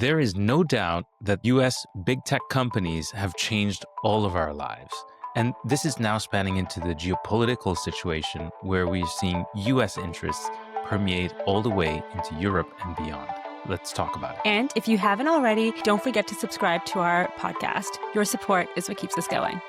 There is no doubt that US big tech companies have changed all of our lives. And this is now spanning into the geopolitical situation where we're seeing US interests permeate all the way into Europe and beyond. Let's talk about it. And if you haven't already, don't forget to subscribe to our podcast. Your support is what keeps us going.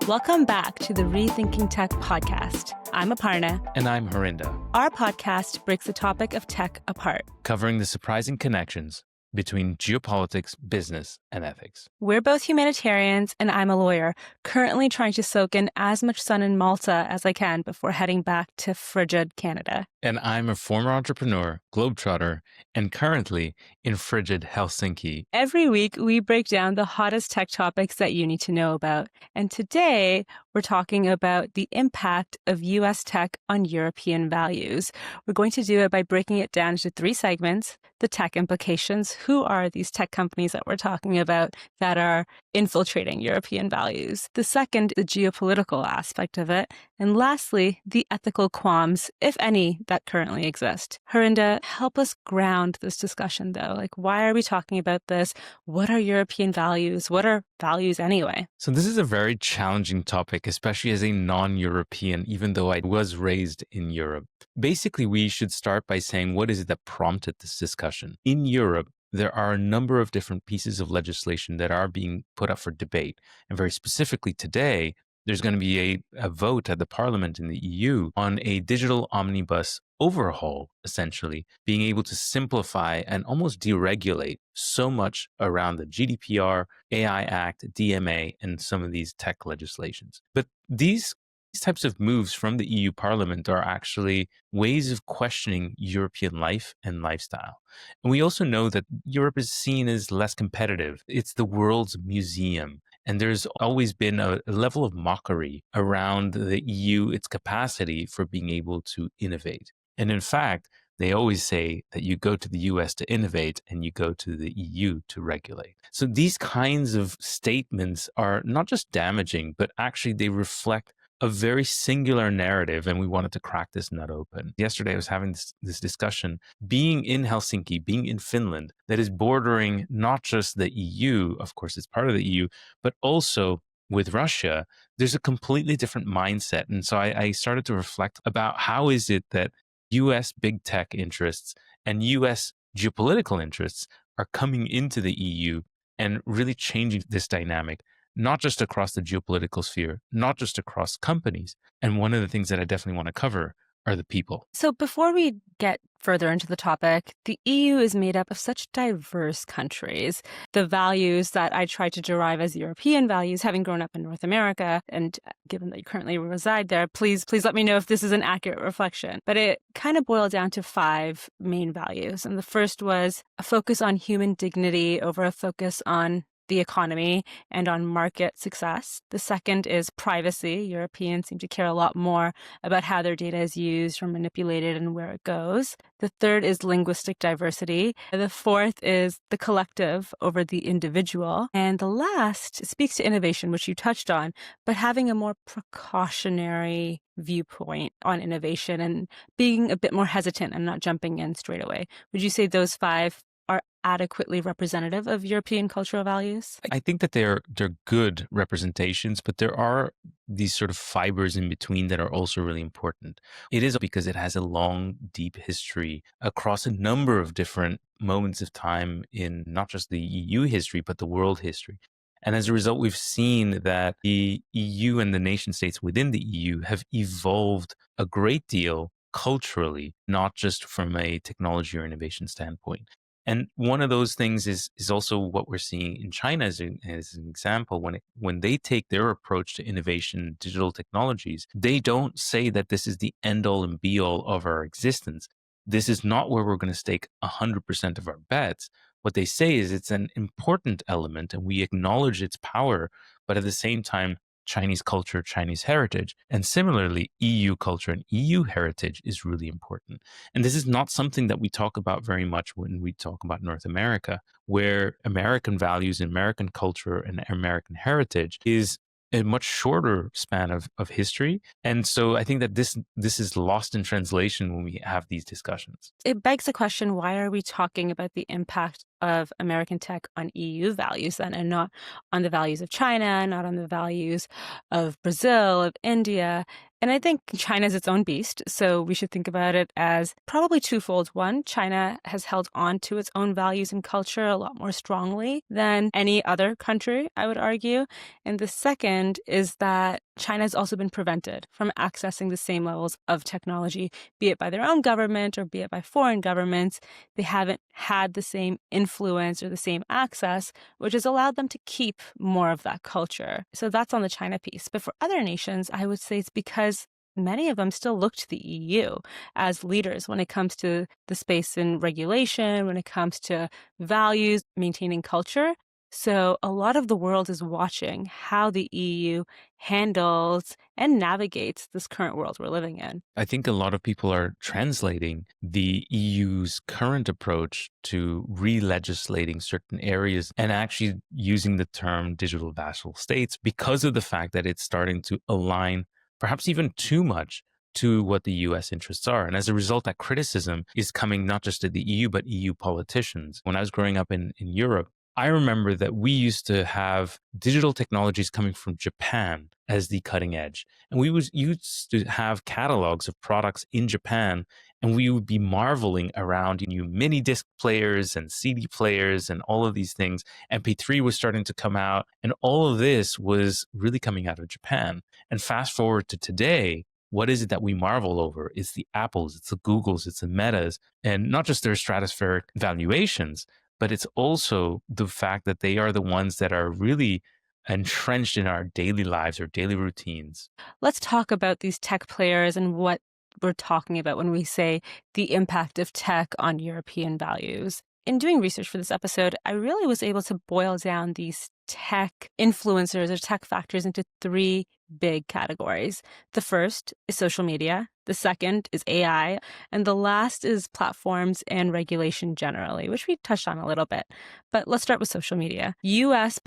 Welcome back to the Rethinking Tech podcast. I'm Aparna. And I'm Harinda. Our podcast breaks the topic of tech apart, covering the surprising connections between geopolitics, business, and ethics. We're both humanitarians, and I'm a lawyer, currently trying to soak in as much sun in Malta as I can before heading back to frigid Canada. And I'm a former entrepreneur, globetrotter, and currently in frigid Helsinki. Every week, we break down the hottest tech topics that you need to know about. And today, we're talking about the impact of US tech on European values. We're going to do it by breaking it down into 3 segments: the tech implications. Who are these tech companies that we're talking about that are infiltrating European values? The second, the geopolitical aspect of it. And lastly, the ethical qualms, if any, that currently exist. Harinda, help us ground this discussion, though. Like, why are we talking about this? What are European values? What are values anyway? So this is a very challenging topic, especially as a non-European, even though I was raised in Europe. Basically, we should start by saying, what is it that prompted this discussion? In Europe, there are a number of different pieces of legislation that are being put up for debate. And very specifically today, there's going to be a vote at the parliament in the EU on a digital omnibus overhaul, essentially, being able to simplify and almost deregulate so much around the GDPR, AI Act, DMA, and some of these tech legislations. But these types of moves from the EU Parliament are actually ways of questioning European life and lifestyle. And we also know that Europe is seen as less competitive. It's the world's museum. And there's always been a level of mockery around the EU, its capacity for being able to innovate. And in fact, they always say that you go to the US to innovate and you go to the EU to regulate. So these kinds of statements are not just damaging, but actually they reflect a very singular narrative, and we wanted to crack this nut open. Yesterday, I was having this discussion, being in Helsinki, being in Finland, that is bordering not just the EU, of course it's part of the EU, but also with Russia, there's a completely different mindset. And so I started to reflect about how is it that US big tech interests and US geopolitical interests are coming into the EU and really changing this dynamic, not just across the geopolitical sphere, not just across companies. And one of the things that I definitely want to cover are the people. So before we get further into the topic, the EU is made up of such diverse countries. The values that I try to derive as European values, having grown up in North America, and given that you currently reside there, please let me know if this is an accurate reflection. But it kind of boiled down to 5 main values. And the first was a focus on human dignity over a focus on the economy and on market success. The second is privacy. Europeans seem to care a lot more about how their data is used or manipulated and where it goes. The third is linguistic diversity. The fourth is the collective over the individual. And the last speaks to innovation, which you touched on, but having a more precautionary viewpoint on innovation and being a bit more hesitant and not jumping in straight away. Would you say those 5 are adequately representative of European cultural values? I think that they're good representations, but there are these sort of fibers in between that are also really important. It is because it has a long, deep history across a number of different moments of time in not just the EU history, but the world history. And as a result, we've seen that the EU and the nation states within the EU have evolved a great deal culturally, not just from a technology or innovation standpoint. And one of those things is also what we're seeing in China as an example. When they take their approach to innovation, digital technologies, they don't say that this is the end all and be all of our existence. This is not where we're going to stake 100% of our bets. What they say is it's an important element and we acknowledge its power, but at the same time, Chinese culture, Chinese heritage. And similarly, EU culture and EU heritage is really important. And this is not something that we talk about very much when we talk about North America, where American values, American culture, and American heritage is a much shorter span of history. And so I think that this is lost in translation when we have these discussions. It begs the question, why are we talking about the impact of American tech on EU values then, and not on the values of China, not on the values of Brazil, of India? And I think China is its own beast, so we should think about it as probably twofold. One, China has held on to its own values and culture a lot more strongly than any other country, I would argue. And the second is that China has also been prevented from accessing the same levels of technology, be it by their own government or be it by foreign governments. They haven't had the same influence or the same access, which has allowed them to keep more of that culture. So that's on the China piece. But for other nations, I would say it's because many of them still look to the EU as leaders when it comes to the space in regulation, when it comes to values, maintaining culture. So a lot of the world is watching how the EU handles and navigates this current world we're living in. I think a lot of people are translating the EU's current approach to re-legislating certain areas and actually using the term digital vassal states because of the fact that it's starting to align perhaps even too much to what the US interests are. And as a result, that criticism is coming not just at the EU, but EU politicians. When I was growing up in Europe, I remember that we used to have digital technologies coming from Japan as the cutting edge. And we used to have catalogs of products in Japan, and we would be marveling around new mini disc players and CD players and all of these things. MP3 was starting to come out, and all of this was really coming out of Japan. And fast forward to today, what is it that we marvel over? It's the Apples, it's the Googles, it's the Metas, and not just their stratospheric valuations, but it's also the fact that they are the ones that are really entrenched in our daily lives, our daily routines. Let's talk about these tech players and what we're talking about when we say the impact of tech on European values. In doing research for this episode, I really was able to boil down these tech influencers or tech factors into three big categories. The first is social media, the second is AI, and the last is platforms and regulation generally, which we touched on a little bit. But let's start with social media. US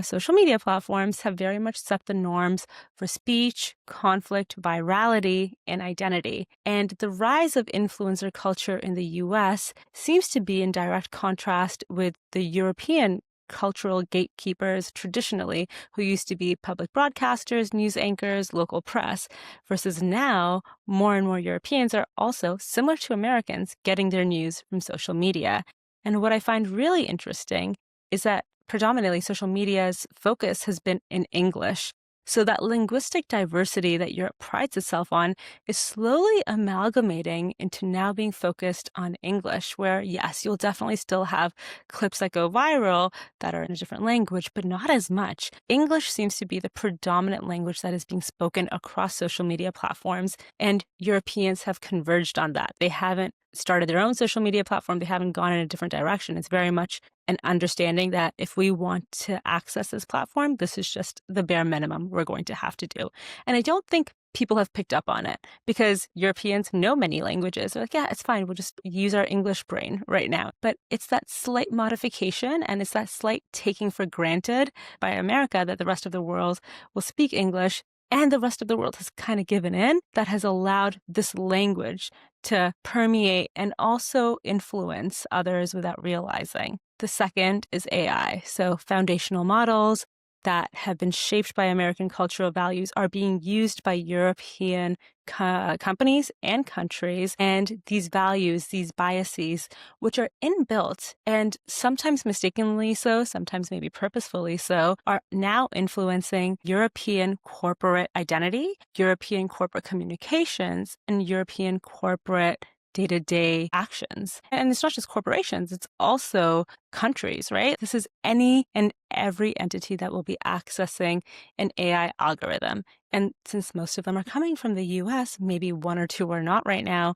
social media platforms have very much set the norms for speech, conflict, virality, and identity. And the rise of influencer culture in the US seems to be in direct contrast with the European cultural gatekeepers traditionally, who used to be public broadcasters, news anchors, local press, versus now more and more Europeans are also, similar to Americans, getting their news from social media. And what I find really interesting is that predominantly social media's focus has been in English. So that linguistic diversity that Europe prides itself on is slowly amalgamating into now being focused on English, where yes, you'll definitely still have clips that go viral that are in a different language, but not as much. English seems to be the predominant language that is being spoken across social media platforms, and Europeans have converged on that. They haven't started their own social media platform. They haven't gone in a different direction. It's very much an understanding that if we want to access this platform, this is just the bare minimum we're going to have to do. And I don't think people have picked up on it because Europeans know many languages. They're like, yeah, it's fine. We'll just use our English brain right now. But it's that slight modification and it's that slight taking for granted by America that the rest of the world will speak English and the rest of the world has kind of given in, that has allowed this language to permeate and also influence others without realizing. The second is AI. So foundational models that have been shaped by American cultural values are being used by European companies and countries. And these values, these biases, which are inbuilt and sometimes mistakenly so, sometimes maybe purposefully so, are now influencing European corporate identity, European corporate communications, and European corporate day-to-day actions. And it's not just corporations, it's also countries, right? This is any and every entity that will be accessing an AI algorithm. And since most of them are coming from the US, maybe one or two are not right now,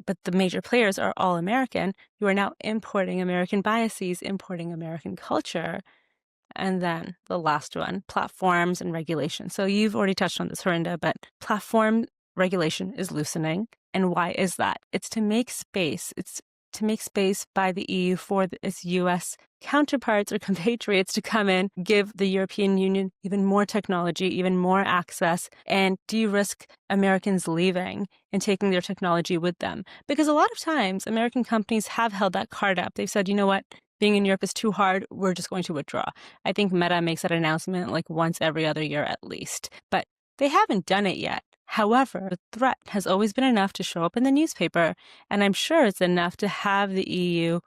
but the major players are all American, you are now importing American biases, importing American culture. And then the last one, platforms and regulation. So you've already touched on this, Harinda, but platform regulation is loosening. And why is that? It's to make space. It's to make space by the EU for its US counterparts or compatriots to come in, give the European Union even more technology, even more access, and de-risk Americans leaving and taking their technology with them. Because a lot of times, American companies have held that card up. They've said, you know what? Being in Europe is too hard. We're just going to withdraw. I think Meta makes that announcement like once every other year at least. But they haven't done it yet. However, the threat has always been enough to show up in the newspaper, and I'm sure it's enough to have the EU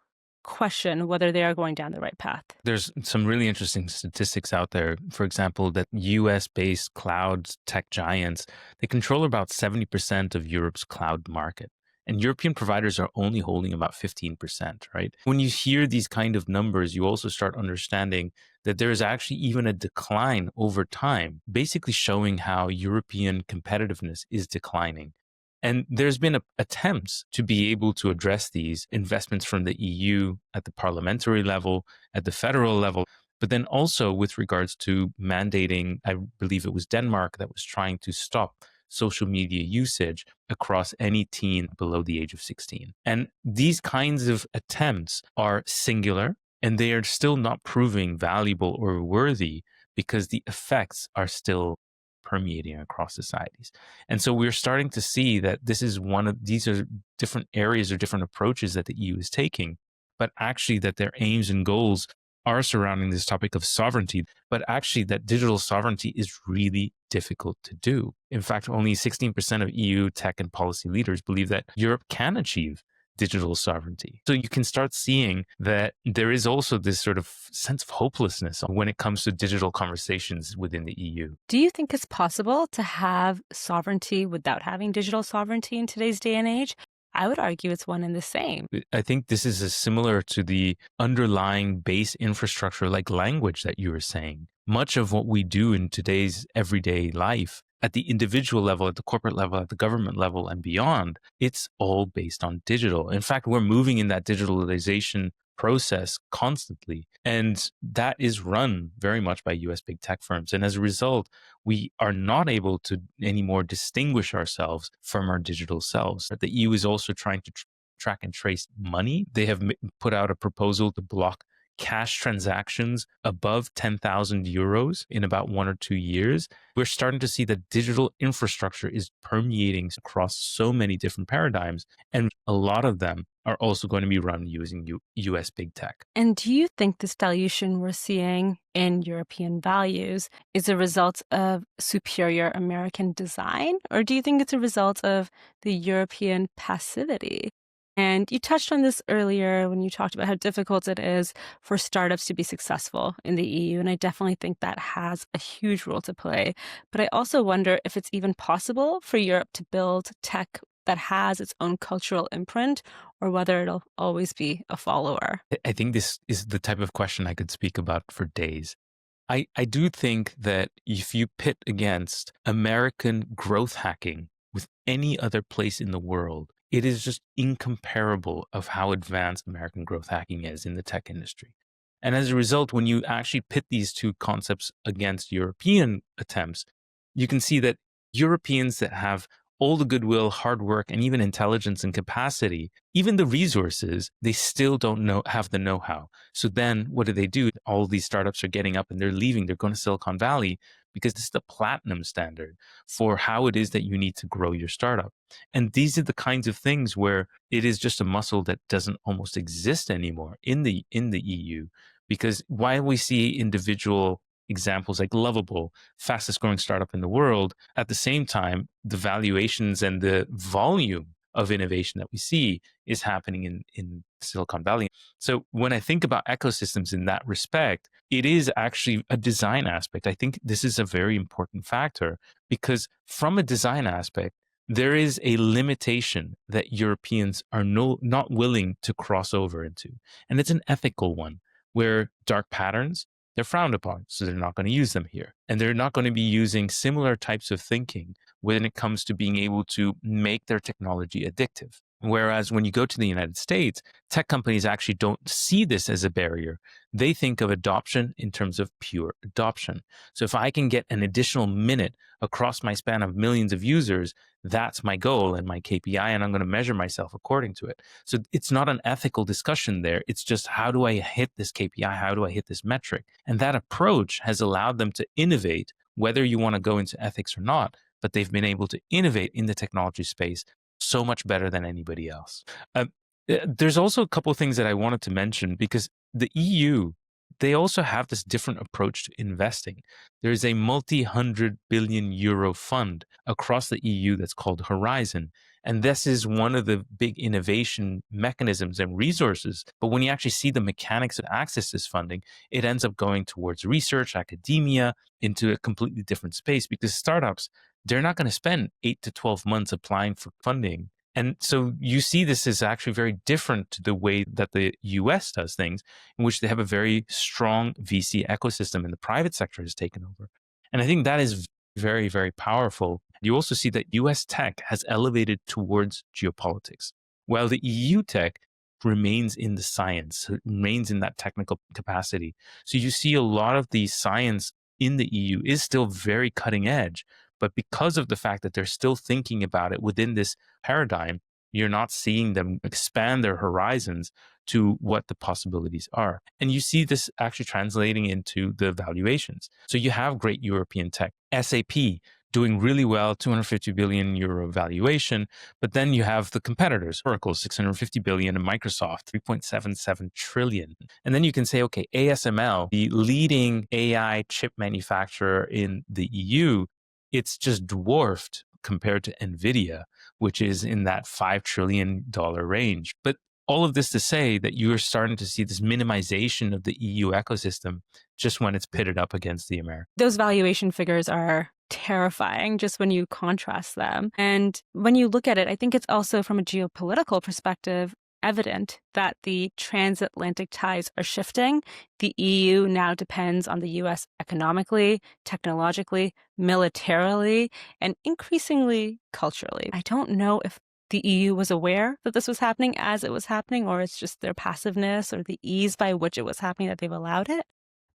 question whether they are going down the right path. There's some really interesting statistics out there. For example, that US-based cloud tech giants, they control about 70% of Europe's cloud market. And European providers are only holding about 15%, right? When you hear these kind of numbers, you also start understanding that there is actually even a decline over time, basically showing how European competitiveness is declining. And there's been attempts to be able to address these investments from the EU at the parliamentary level, at the federal level, but then also with regards to mandating, I believe it was Denmark that was trying to stop social media usage across any teen below the age of 16. And these kinds of attempts are singular, and they are still not proving valuable or worthy because the effects are still permeating across societies. And so we're starting to see that these are different areas or different approaches that the EU is taking, but actually that their aims and goals are surrounding this topic of sovereignty, but actually that digital sovereignty is really difficult to do. In fact, only 16% of EU tech and policy leaders believe that Europe can achieve digital sovereignty. So you can start seeing that there is also this sort of sense of hopelessness when it comes to digital conversations within the EU. Do you think it's possible to have sovereignty without having digital sovereignty in today's day and age? I would argue it's one and the same. I think this is similar to the underlying base infrastructure like language that you were saying. Much of what we do in today's everyday life at the individual level, at the corporate level, at the government level and beyond, it's all based on digital. In fact, we're moving in that digitalization process constantly. And that is run very much by US big tech firms. And as a result, we are not able to anymore distinguish ourselves from our digital selves. The EU is also trying to track and trace money. They have put out a proposal to block cash transactions above 10,000 euros in about 1 or 2 years. We're starting to see that digital infrastructure is permeating across so many different paradigms, and a lot of them are also going to be run using US big tech. And do you think this dilution we're seeing in European values is a result of superior American design, or do you think it's a result of the European passivity? And you touched on this earlier when you talked about how difficult it is for startups to be successful in the EU. And I definitely think that has a huge role to play. But I also wonder if it's even possible for Europe to build tech that has its own cultural imprint, or whether it'll always be a follower. I think this is the type of question I could speak about for days. I do think that if you pit against American growth hacking with any other place in the world, it is just incomparable of how advanced American growth hacking is in the tech industry. And as a result, when you actually pit these two concepts against European attempts, you can see that Europeans that have all the goodwill, hard work, and even intelligence and capacity, even the resources, they still don't have the know-how. So then what do? All these startups are getting up and they're leaving. They're going to Silicon Valley because this is the platinum standard for how it is that you need to grow your startup. And these are the kinds of things where it is just a muscle that doesn't almost exist anymore in the EU. Because while we see individual examples like Lovable, fastest growing startup in the world, at the same time, the valuations and the volume of innovation that we see is happening in Silicon Valley. So when I think about ecosystems in that respect, it is actually a design aspect. I think this is a very important factor because from a design aspect, there is a limitation that Europeans are not willing to cross over into. And it's an ethical one where dark patterns, they're frowned upon, so they're not going to use them here. And they're not going to be using similar types of thinking when it comes to being able to make their technology addictive. Whereas when you go to the United States, tech companies actually don't see this as a barrier. They think of adoption in terms of pure adoption. So if I can get an additional minute across my span of millions of users, that's my goal and my KPI, and I'm going to measure myself according to it. So it's not an ethical discussion there. It's just, how do I hit this KPI? How do I hit this metric? And that approach has allowed them to innovate, whether you want to go into ethics or not, but they've been able to innovate in the technology space so much better than anybody else. There's also a couple of things that I wanted to mention, because the EU, they also have this different approach to investing. There is a multi-hundred billion euro fund across the EU that's called Horizon. And this is one of the big innovation mechanisms and resources. But when you actually see the mechanics of access to this funding, it ends up going towards research, academia, into a completely different space, because startups, they're not going to spend 8 to 12 months applying for funding. And so you see this is actually very different to the way that the US does things, in which they have a very strong VC ecosystem and the private sector has taken over. And I think that is very, very powerful. You also see that US tech has elevated towards geopolitics, while the EU tech remains in the science, remains in that technical capacity. So you see a lot of the science in the EU is still very cutting edge. But because of the fact that they're still thinking about it within this paradigm, you're not seeing them expand their horizons to what the possibilities are. And you see this actually translating into the valuations. So you have great European tech, SAP doing really well, 250 billion euro valuation. But then you have the competitors, Oracle, 650 billion, and Microsoft, 3.77 trillion. And then you can say, okay, ASML, the leading AI chip manufacturer in the EU, it's just dwarfed compared to NVIDIA, which is in that $5 trillion range. But all of this to say that you are starting to see this minimization of the EU ecosystem just when it's pitted up against the American. Those valuation figures are terrifying just when you contrast them. And when you look at it, I think it's also from a geopolitical perspective evident that the transatlantic ties are shifting. The EU now depends on the US economically, technologically, militarily, and increasingly culturally. I don't know if the EU was aware that this was happening as it was happening, or it's just their passiveness or the ease by which it was happening that they've allowed it.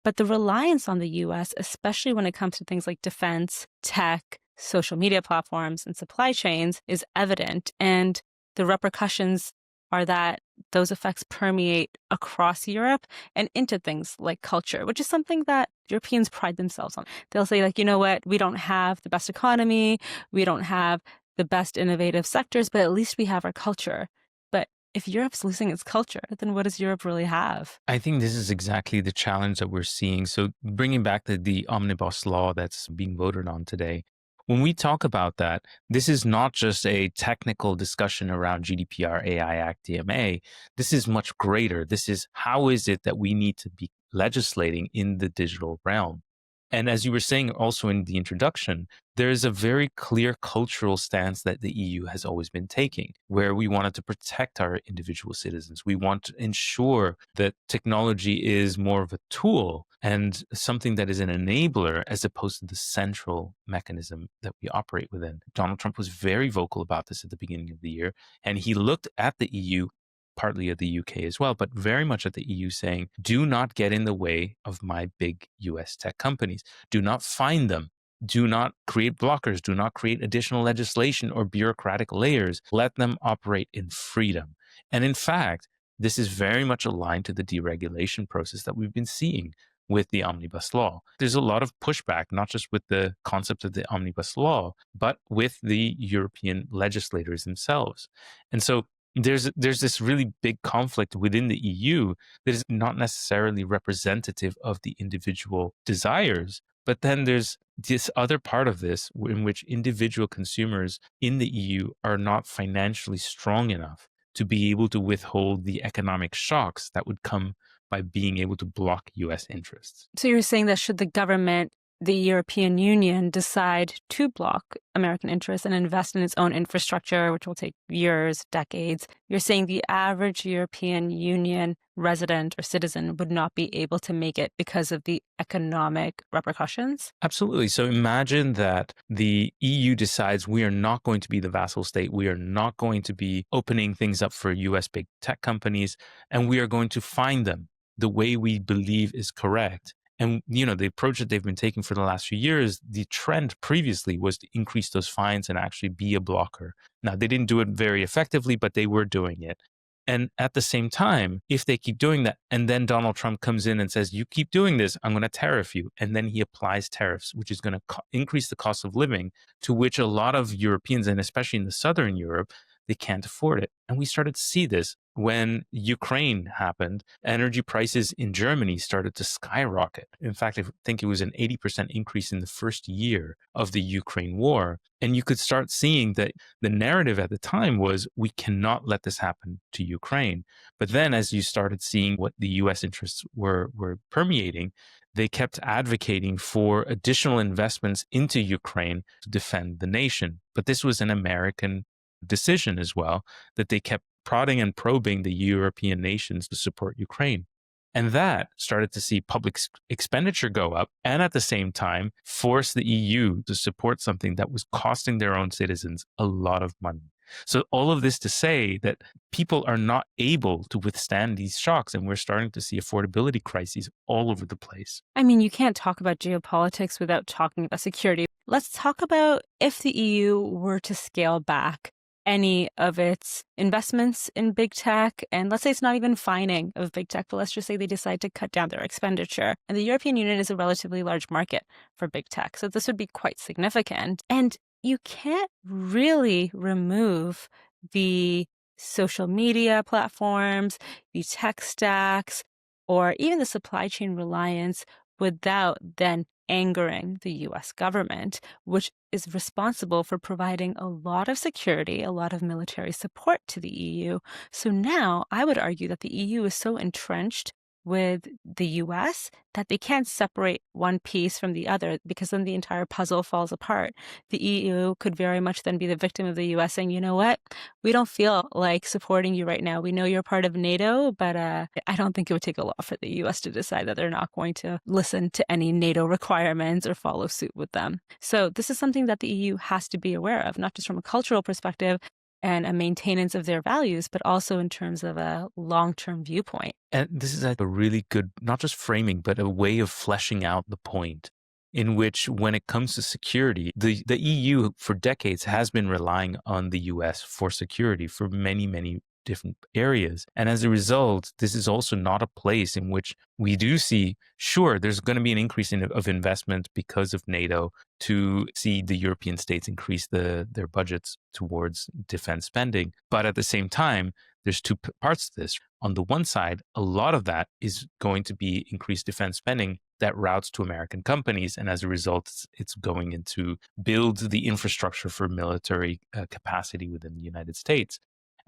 But the reliance on the US, especially when it comes to things like defense, tech, social media platforms, and supply chains, is evident. And the repercussions are that those effects permeate across Europe and into things like culture, which is something that Europeans pride themselves on. They'll say, like, you know what, we don't have the best economy, we don't have the best innovative sectors, but at least we have our culture. But if Europe's losing its culture, then what does Europe really have? I think this is exactly the challenge that we're seeing. So bringing back the omnibus law that's being voted on today, when we talk about that, this is not just a technical discussion around GDPR, AI Act, DMA. This is much greater. This is, how is it that we need to be legislating in the digital realm? And as you were saying also in the introduction, there is a very clear cultural stance that the EU has always been taking, where we wanted to protect our individual citizens. We want to ensure that technology is more of a tool and something that is an enabler as opposed to the central mechanism that we operate within. Donald Trump was very vocal about this at the beginning of the year, and he looked at the EU, partly at the UK as well, but very much at the EU, saying, do not get in the way of my big US tech companies. Do not fine them. Do not create blockers. Do not create additional legislation or bureaucratic layers. Let them operate in freedom. And in fact, this is very much aligned to the deregulation process that we've been seeing with the omnibus law. There's a lot of pushback, not just with the concept of the omnibus law, but with the European legislators themselves. And so there's this really big conflict within the EU that is not necessarily representative of the individual desires. But then there's this other part of this in which individual consumers in the EU are not financially strong enough to be able to withhold the economic shocks that would come by being able to block US interests. So you're saying that should the government the European Union decide to block American interests and invest in its own infrastructure, which will take years, decades, you're saying the average European Union resident or citizen would not be able to make it because of the economic repercussions? Absolutely. So imagine that the EU decides we are not going to be the vassal state. We are not going to be opening things up for US big tech companies, and we are going to fine them the way we believe is correct. And, the approach that they've been taking for the last few years, the trend previously was to increase those fines and actually be a blocker. Now, they didn't do it very effectively, but they were doing it. And at the same time, if they keep doing that, and then Donald Trump comes in and says, you keep doing this, I'm going to tariff you. And then he applies tariffs, which is going to increase the cost of living, to which a lot of Europeans, and especially in the Southern Europe, they can't afford it. And we started to see this when Ukraine happened. Energy prices in Germany started to skyrocket. In fact, I think it was an 80% increase in the first year of the Ukraine war. And you could start seeing that the narrative at the time was, we cannot let this happen to Ukraine. But then as you started seeing what the US interests were permeating, they kept advocating for additional investments into Ukraine to defend the nation. But this was an American decision as well, that they kept prodding and probing the European nations to support Ukraine. And that started to see public expenditure go up, and at the same time force the EU to support something that was costing their own citizens a lot of money. So all of this to say that people are not able to withstand these shocks, and we're starting to see affordability crises all over the place. I mean, you can't talk about geopolitics without talking about security. Let's talk about if the EU were to scale back any of its investments in big tech, and let's say it's not even fining of big tech, but let's just say they decide to cut down their expenditure. And the European Union is a relatively large market for big tech, so this would be quite significant. And you can't really remove the social media platforms, the tech stacks, or even the supply chain reliance without then angering the US government, which is responsible for providing a lot of security, a lot of military support to the EU. So now I would argue that the EU is so entrenched with the US that they can't separate one piece from the other, because then the entire puzzle falls apart. The EU could very much then be the victim of the US saying, you know what, we don't feel like supporting you right now. We know you're part of NATO, but I don't think it would take a lot for the US to decide that they're not going to listen to any NATO requirements or follow suit with them. So this is something that the EU has to be aware of, not just from a cultural perspective and a maintenance of their values, but also in terms of a long-term viewpoint. And this is a really good, not just framing, but a way of fleshing out the point, in which when it comes to security, the EU for decades has been relying on the US for security for many, many different areas. And as a result, this is also not a place in which we do see, sure, there's going to be an increase of investment because of NATO to see the European states increase their budgets towards defense spending. But at the same time, there's two parts to this. On the one side, a lot of that is going to be increased defense spending that routes to American companies. And as a result, it's going into build the infrastructure for military capacity within the United States.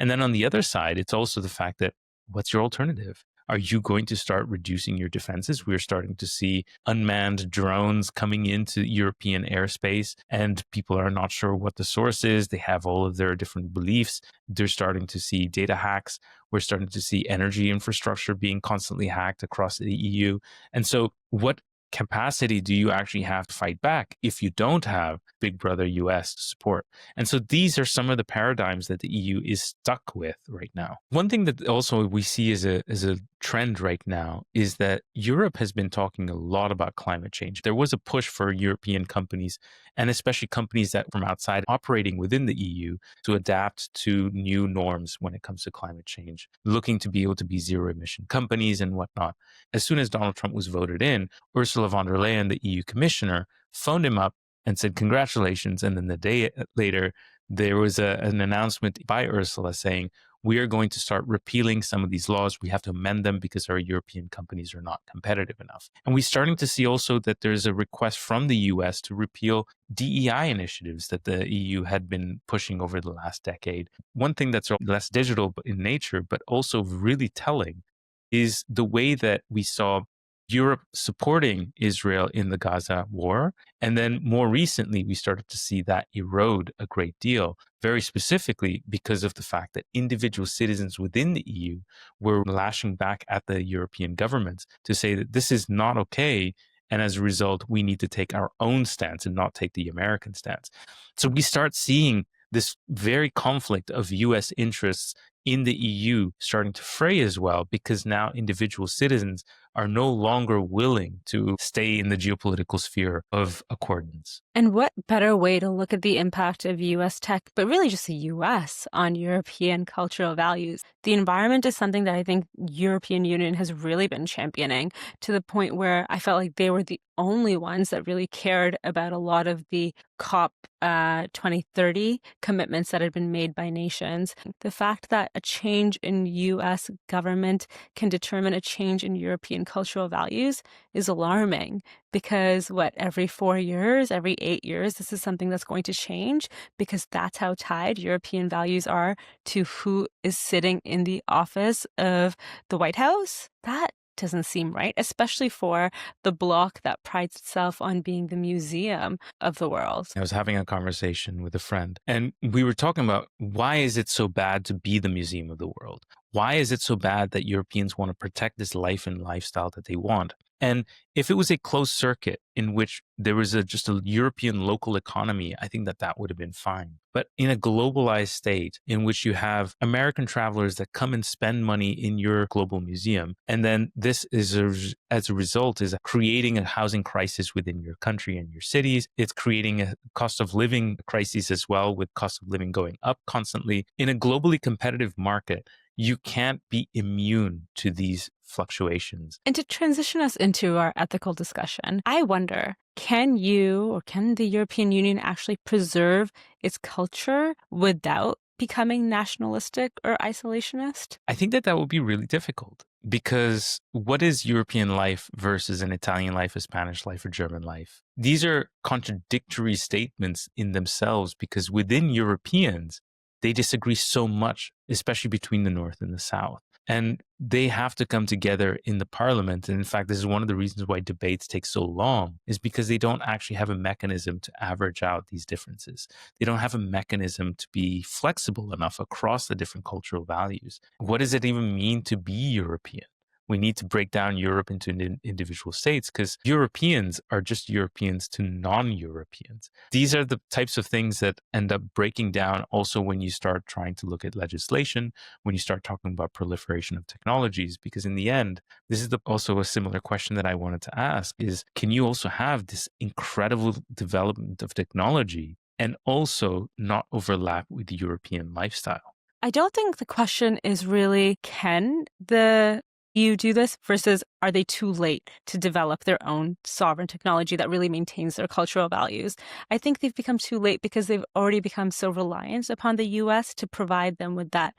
And then on the other side, it's also the fact that, what's your alternative? Are you going to start reducing your defenses? We're starting to see unmanned drones coming into European airspace, and people are not sure what the source is. They have all of their different beliefs. They're starting to see data hacks. We're starting to see energy infrastructure being constantly hacked across the EU. And so what capacity do you actually have to fight back if you don't have Big Brother US support? And so these are some of the paradigms that the EU is stuck with right now. One thing that also we see as a trend right now is that Europe has been talking a lot about climate change. There was a push for European companies, and especially companies that from outside operating within the EU, to adapt to new norms when it comes to climate change, looking to be able to be zero emission companies and whatnot. As soon as Donald Trump was voted in, Ursula von der Leyen, the EU commissioner, phoned him up and said, congratulations. And then the day later, there was an announcement by Ursula saying, we are going to start repealing some of these laws. We have to amend them because our European companies are not competitive enough. And we're starting to see also that there's a request from the US to repeal DEI initiatives that the EU had been pushing over the last decade. One thing that's less digital in nature, but also really telling, is the way that we saw Europe supporting Israel in the Gaza war. And then more recently, we started to see that erode a great deal, very specifically because of the fact that individual citizens within the EU were lashing back at the European governments to say that this is not okay. And as a result, we need to take our own stance and not take the American stance. So we start seeing this very conflict of US interests in the EU starting to fray as well, because now individual citizens are no longer willing to stay in the geopolitical sphere of accordance. And what better way to look at the impact of US tech, but really just the US on European cultural values? The environment is something that I think European Union has really been championing, to the point where I felt like they were the only ones that really cared about a lot of the COP 2030 commitments that had been made by nations. The fact that a change in US government can determine a change in European cultural values is alarming, because every 4 years, every 8 years, this is something that's going to change, because that's how tied European values are to who is sitting in the office of the White House. That doesn't seem right, especially for the bloc that prides itself on being the museum of the world. I was having a conversation with a friend, and we were talking about, why is it so bad to be the museum of the world? Why is it so bad that Europeans want to protect this life and lifestyle that they want? And if it was a closed circuit in which there was just a European local economy, I think that would have been fine. But in a globalized state in which you have American travelers that come and spend money in your global museum, and then this is as a result is creating a housing crisis within your country and your cities. It's creating a cost of living crisis as well, with cost of living going up constantly. In a globally competitive market, you can't be immune to these fluctuations. And to transition us into our ethical discussion, I wonder, can the European Union actually preserve its culture without becoming nationalistic or isolationist? I think that would be really difficult, because what is European life versus an Italian life, a Spanish life, or German life? These are contradictory statements in themselves, because within Europeans, they disagree so much, especially between the North and the South. And they have to come together in the parliament. And in fact, this is one of the reasons why debates take so long, is because they don't actually have a mechanism to average out these differences. They don't have a mechanism to be flexible enough across the different cultural values. What does it even mean to be European? We need to break down Europe into individual states, because Europeans are just Europeans to non-Europeans. These are the types of things that end up breaking down also when you start trying to look at legislation, when you start talking about proliferation of technologies, because in the end, this is also a similar question that I wanted to ask is, can you also have this incredible development of technology and also not overlap with the European lifestyle? I don't think the question is really, can the EU do this versus are they too late to develop their own sovereign technology that really maintains their cultural values? I think they've become too late because they've already become so reliant upon the US to provide them with that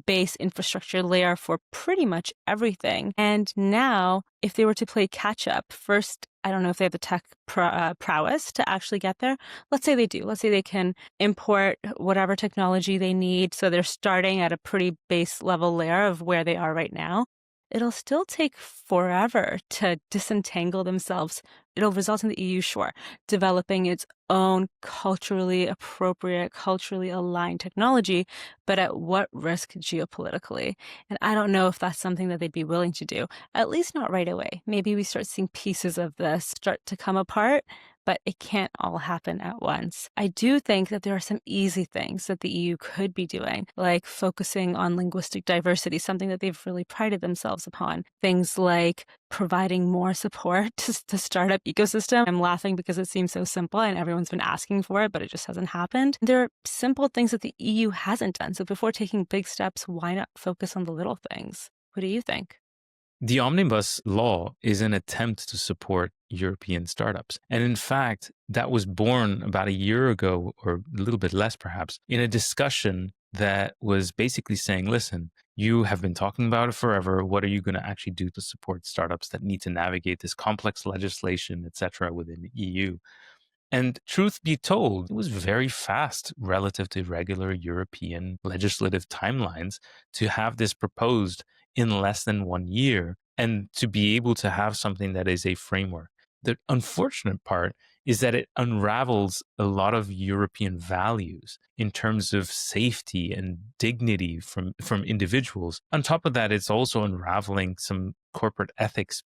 base infrastructure layer for pretty much everything. And now, if they were to play catch up, first, I don't know if they have the tech prowess to actually get there. Let's say they do. Let's say they can import whatever technology they need. So they're starting at a pretty base level layer of where they are right now. It'll still take forever to disentangle themselves. It'll result in the EU, sure, developing its own culturally appropriate, culturally aligned technology, but at what risk geopolitically? And I don't know if that's something that they'd be willing to do, at least not right away. Maybe we start seeing pieces of this start to come apart, but it can't all happen at once. I do think that there are some easy things that the EU could be doing, like focusing on linguistic diversity, something that they've really prided themselves upon. Things like providing more support to the startup ecosystem. I'm laughing because it seems so simple and everyone's been asking for it, but it just hasn't happened. There are simple things that the EU hasn't done. So before taking big steps, why not focus on the little things? What do you think? The omnibus law is an attempt to support European startups. And in fact, that was born about a year ago, or a little bit less perhaps, in a discussion that was basically saying, listen, you have been talking about it forever. What are you going to actually do to support startups that need to navigate this complex legislation, et cetera, within the EU? And truth be told, it was very fast relative to regular European legislative timelines to have this proposed in less than 1 year. and to be able to have something that is a framework. The unfortunate part is that it unravels a lot of European values in terms of safety and dignity from individuals. On top of that, it's also unraveling some corporate ethics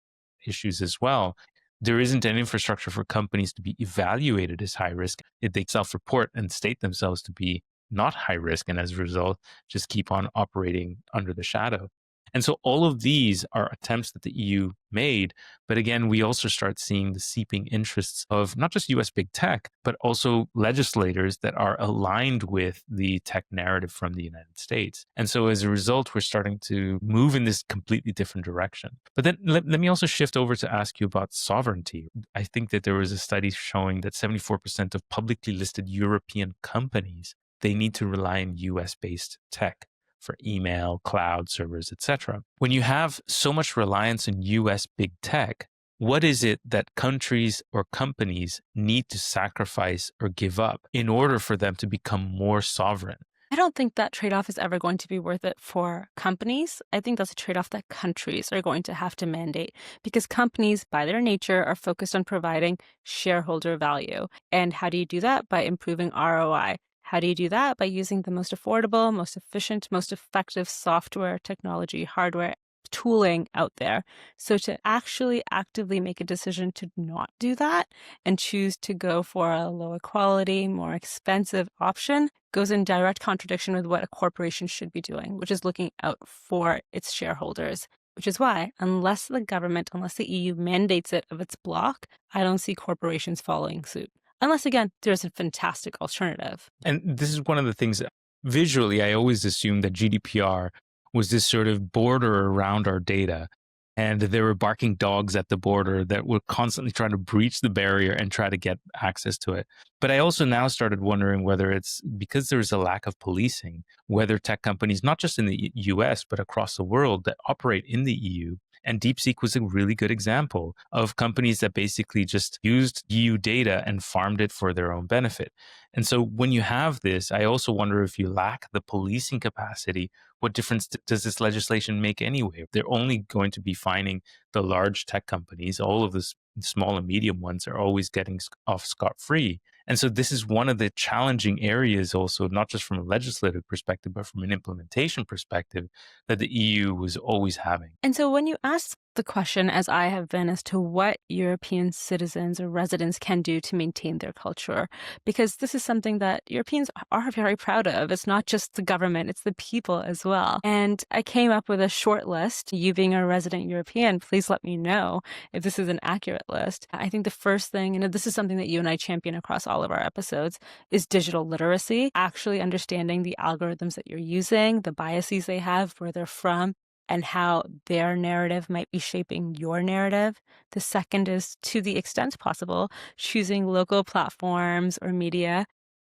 issues as well. There isn't an infrastructure for companies to be evaluated as high risk. They self-report and state themselves to be not high risk, and as a result, just keep on operating under the shadow. And so all of these are attempts that the EU made. But again, we also start seeing the seeping interests of not just US big tech, but also legislators that are aligned with the tech narrative from the United States. And so as a result, we're starting to move in this completely different direction. But then let me also shift over to ask you about sovereignty. I think that there was a study showing that 74% of publicly listed European companies, they need to rely on US based tech for email, cloud servers, etc. When you have so much reliance on US big tech, what is it that countries or companies need to sacrifice or give up in order for them to become more sovereign? I don't think that trade-off is ever going to be worth it for companies. I think that's a trade-off that countries are going to have to mandate, because companies, by their nature, are focused on providing shareholder value. And how do you do that? By improving ROI. How do you do that? By using the most affordable, most efficient, most effective software, technology, hardware, tooling out there. So to actually actively make a decision to not do that and choose to go for a lower quality, more expensive option goes in direct contradiction with what a corporation should be doing, which is looking out for its shareholders. Which is why, unless the government, unless the EU mandates it of its block, I don't see corporations following suit. Unless, again, there's a fantastic alternative. And this is one of the things that visually, I always assumed that GDPR was this sort of border around our data. And there were barking dogs at the border that were constantly trying to breach the barrier and try to get access to it. But I also now started wondering whether it's because there's a lack of policing, whether tech companies, not just in the US, but across the world that operate in the EU. And DeepSeek was a really good example of companies that basically just used EU data and farmed it for their own benefit. And so when you have this, I also wonder if you lack the policing capacity, what difference does this legislation make anyway? They're only going to be fining the large tech companies. All of the small and medium ones are always getting off scot-free. And so this is one of the challenging areas also, not just from a legislative perspective, but from an implementation perspective that the EU was always having. And so when you ask the question, as I have been, as to what European citizens or residents can do to maintain their culture, because this is something that Europeans are very proud of. It's not just the government, it's the people as well. And I came up with a short list. You being a resident European, please let me know if this is an accurate list. I think the first thing, and this is something that you and I champion across all of our episodes, is digital literacy, actually understanding the algorithms that you're using, the biases they have, where they're from, and how their narrative might be shaping your narrative. The second is, to the extent possible, choosing local platforms or media.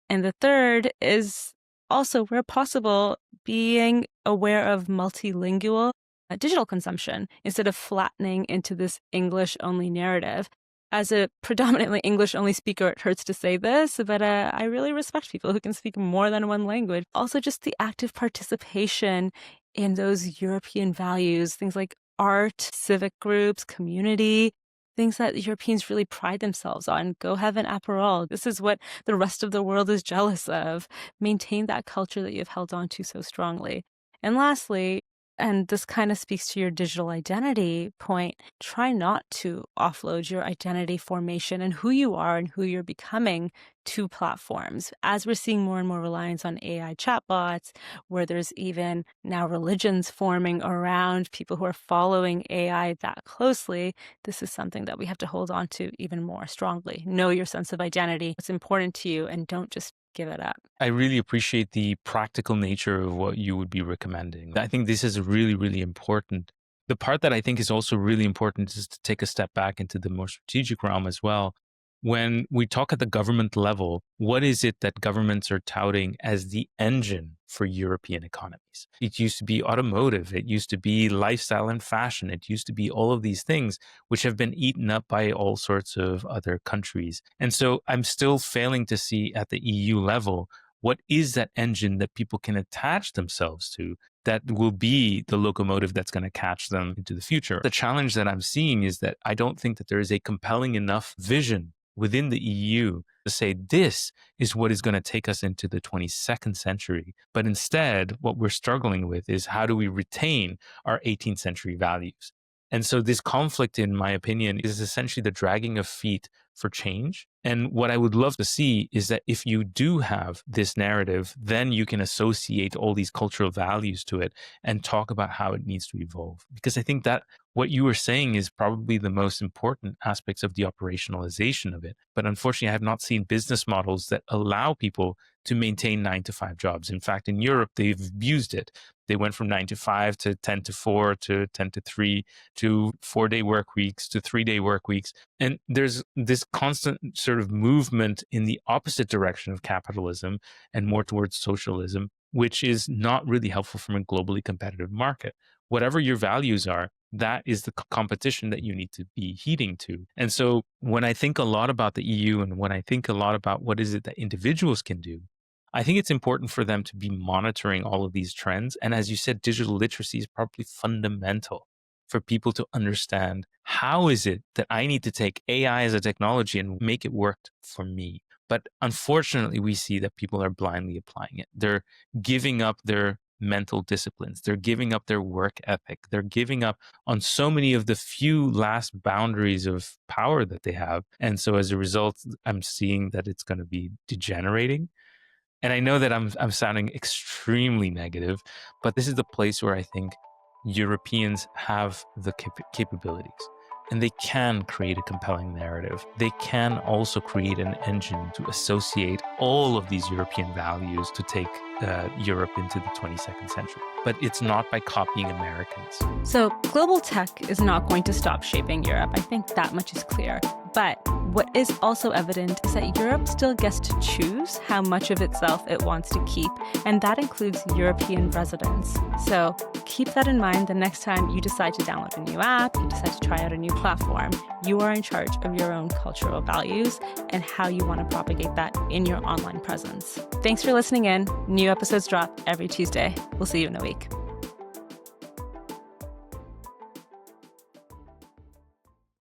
And the third is also, where possible, being aware of multilingual digital consumption instead of flattening into this English-only narrative. As a predominantly English-only speaker, it hurts to say this, but I really respect people who can speak more than one language. Also, just the active participation in those European values, things like art, civic groups, community, things that Europeans really pride themselves on. Go have an Aperol. This is what the rest of the world is jealous of. Maintain that culture that you've held on to so strongly. And lastly, and this kind of speaks to your digital identity point, try not to offload your identity formation and who you are and who you're becoming to platforms. As we're seeing more and more reliance on AI chatbots, where there's even now religions forming around people who are following AI that closely, this is something that we have to hold on to even more strongly. Know your sense of identity, what's important to you, and don't just give it up. I really appreciate the practical nature of what you would be recommending. I think this is really, really important. The part that I think is also really important is to take a step back into the more strategic realm as well. When we talk at the government level, what is it that governments are touting as the engine for European economies? It used to be automotive. It used to be lifestyle and fashion. It used to be all of these things, which have been eaten up by all sorts of other countries. And so I'm still failing to see at the EU level What is that engine that people can attach themselves to that will be the locomotive that's going to catch them into the future? The challenge that I'm seeing is that I don't think that there is a compelling enough vision within the EU to say this is what is going to take us into the 22nd century. But instead, what we're struggling with is how do we retain our 18th century values? And so this conflict, in my opinion, is essentially the dragging of feet for change. And what I would love to see is that if you do have this narrative, then you can associate all these cultural values to it and talk about how it needs to evolve. Because I think that what you were saying is probably the most important aspects of the operationalization of it. But unfortunately, I have not seen business models that allow people to maintain 9-to-5 jobs. In fact, in Europe, they've abused it. They went from 9-to-5 to 10-to-4 to 10-to-3 to 4-day work weeks to 3-day work weeks. And there's this constant sort of movement in the opposite direction of capitalism and more towards socialism, which is not really helpful from a globally competitive market. Whatever your values are, that is the competition that you need to be heeding to. And so when I think a lot about the EU and when I think a lot about what is it that individuals can do, I think it's important for them to be monitoring all of these trends. And as you said, digital literacy is probably fundamental for people to understand how is it that I need to take AI as a technology and make it work for me. But unfortunately, we see that people are blindly applying it. They're giving up their mental disciplines. They're giving up their work ethic. They're giving up on so many of the few last boundaries of power that they have. And so as a result, I'm seeing that it's going to be degenerating. And I know that I'm sounding extremely negative, but this is the place where I think Europeans have the capabilities. And they can create a compelling narrative. They can also create an engine to associate all of these European values to take Europe into the 22nd century. But it's not by copying Americans. So global tech is not going to stop shaping Europe. I think that much is clear. But what is also evident is that Europe still gets to choose how much of itself it wants to keep, and that includes European residents. So keep that in mind the next time you decide to download a new app, you decide to try out a new platform. You are in charge of your own cultural values and how you want to propagate that in your online presence. Thanks for listening in. New episodes drop every Tuesday. We'll see you in a week.